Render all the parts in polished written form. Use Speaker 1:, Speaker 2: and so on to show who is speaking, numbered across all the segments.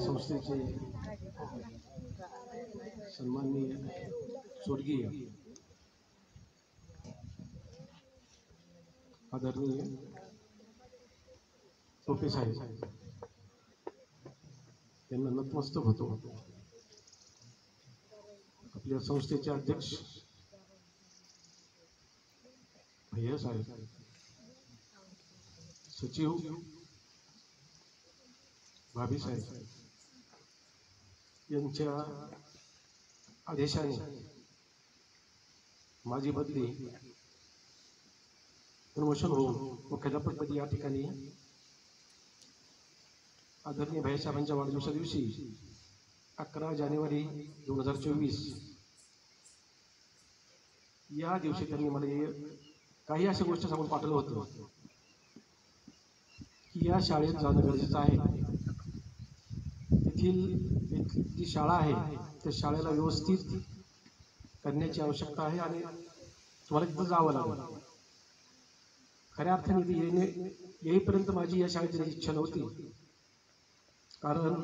Speaker 1: संस्थेचे सन्माननीय स्वर्गीय आदरणीय टोपे साहेब यांना नतमस्तक होतो। आपल्या संस्थेचे अध्यक्ष भैया साहेब, सचिव भाभी साहेब यांच्या आदेशाने माझी बदली प्रमोशन होऊन मुख्याध्यापकपदी या ठिकाणी आदरणीय भैया साहेबांच्या वाढदिवसा दिवशी 11 जानेवारी 2024 या दिवशी त्यांनी मला काही अशा गोष्टी सांगून पाठवलं होतं की या शाळेत जाणं गरजेचं आहे। तेथील जी शाळा आहे त्या शाळेला व्यवस्थित करण्याची आवश्यकता आहे आणि तुम्हाला तिथं जावं लागेल। खऱ्या अर्थाने येईपर्यंत माझी या शाळेत जाण्याची इच्छा नव्हती, कारण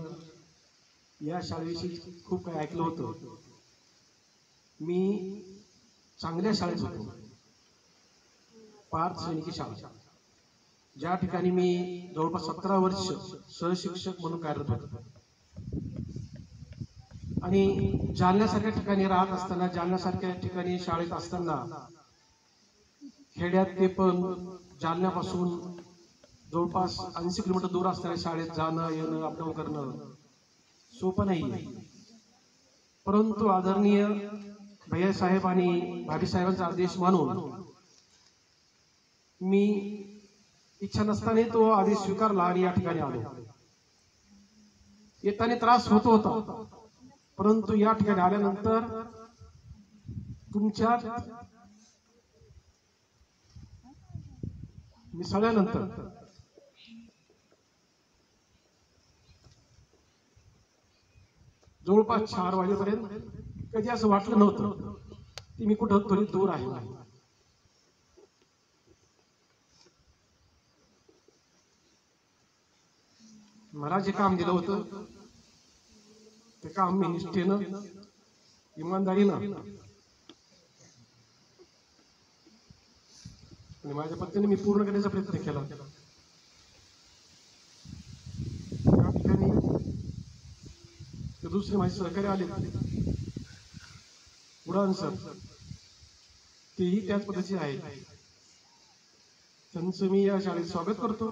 Speaker 1: या शाळेविषयी खूप काही ऐकलं होतं। मी चांगल्या शाळेत होतो, पार्थ सैनिकी शाळा, ज्या ठिकाणी मी जवळपास 17 वर्ष सहशिक्षक म्हणून कार्यरत होतो। आणि जालन्यासारख्या ठिकाणी राहत असताना, जालन्यासारख्या ठिकाणी शाळेत असताना, खेड्यात ते पण जालन्यापासून जवळपास 80 किलोमीटर दूर असणाऱ्या शाळेत जाणं येणं अपडाऊन करणं सोपं नाही। परंतु आदरणीय भैया साहेब आणि भाभी साहेबांचा आदेश मानून मी इच्छा नसताना तो आदेश स्वीकारला आणि या ठिकाणी आलो। येताना त्रास होत होता, परंतु या ठिकाणी आल्यानंतर तुमच्या मिसळल्यानंतर जवळपास 4 वाजेपर्यंत कधी असं वाटलं नव्हतं की मी कुठं तरी दूर आहे। मला जे काम दिलं होतं ते काम मी निष्ठेनं इमानदारीनं आणि माझ्या पद्धतीने मी पूर्ण करण्याचा प्रयत्न केला। या ठिकाणी दुसरे माझे सहकारी आले, उडान सर, तेही त्याच पद्धतीचे आहेत। त्यांचं मी या शाळेत स्वागत करतो।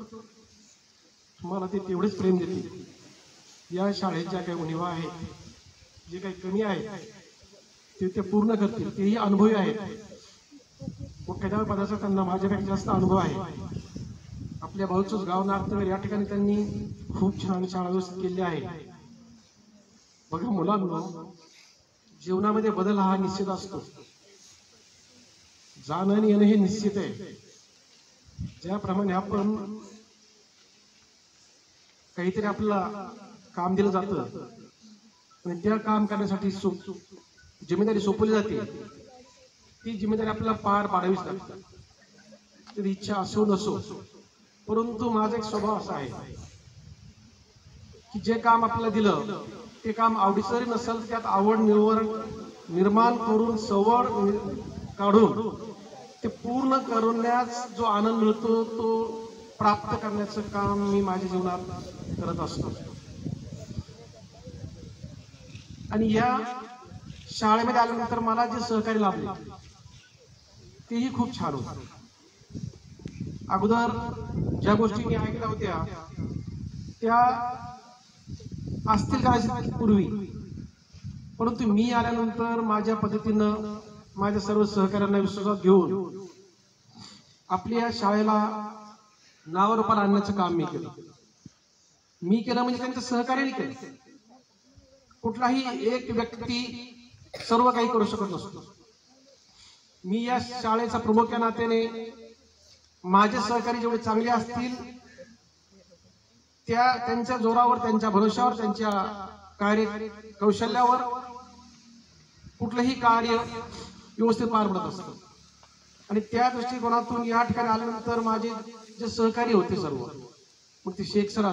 Speaker 1: तुम्हाला ते तेवढेच प्रेम देतील। या शाळेत ज्या काही उणिवा आहेत, जे काही कमी आहेत ते पूर्ण करतील। तेही अनुभवी आहेत। मुख्याध्यापक पदाचा त्यांना माझ्यापेक्षा जास्त अनुभव आहे। आपल्या भाऊचंच गाव नार्तनगर या ठिकाणी त्यांनी खूप छान शाळा व्यवस्थित केली आहे। बघा मुलांनो, जीवनामध्ये बदल हा निश्चित असतो। जाणं आणि येणं हे निश्चित आहे। ज्याप्रमाणे आपण काहीतरी आपल्याला काम दिलं जातं आणि त्या काम करण्यासाठी जिम्मेदारी सोपवली जाते, ती जिम्मेदारी आपल्याला पार पाडावीच लागते, तरी इच्छा असो नसो। परंतु माझा एक स्वभाव असा आहे की जे काम आपल्याला दिलं ते काम आवडीचं जरी नसेल तर त्यात आवड निर्माण करून सवड काढून ते पूर्ण करण्यास जो आनंद मिळतो तो प्राप्त करण्याचं काम मी माझ्या जीवनात करत असतो। आणि या शाळेमध्ये आल्यानंतर मला जे सहकार्य लाभले तेही खूप छान होते। अगोदर ज्या गोष्टी मी ऐकल्या होत्या त्या असतील कदाचित पूर्वी, परंतु मी आल्यानंतर माझ्या पद्धतीनं माझ्या सर्व सहकार्यांना विश्वासात घेऊन आपल्या शाळेला नावारूपाला आणण्याचं काम मी केलं। मी केलं म्हणजे त्यांचं सहकार्याने केलं। कुठलाही एक व्यक्ती सर्व काही करू शकत नसतो। मी या शाळेचा प्रमुख या नात्याने माझे सहकारी जेवढे चांगले असतील त्यांच्या जोरावर, त्यांच्या भरोशावर, त्यांच्या कार्य कौशल्यावर कुठलंही कार्य व्यवस्थित पार पडत असतं। आणि त्या दृष्टिकोनातून या ठिकाणी आल्यानंतर माझे जे सहकारी होते सर्व, मग ते शेख सर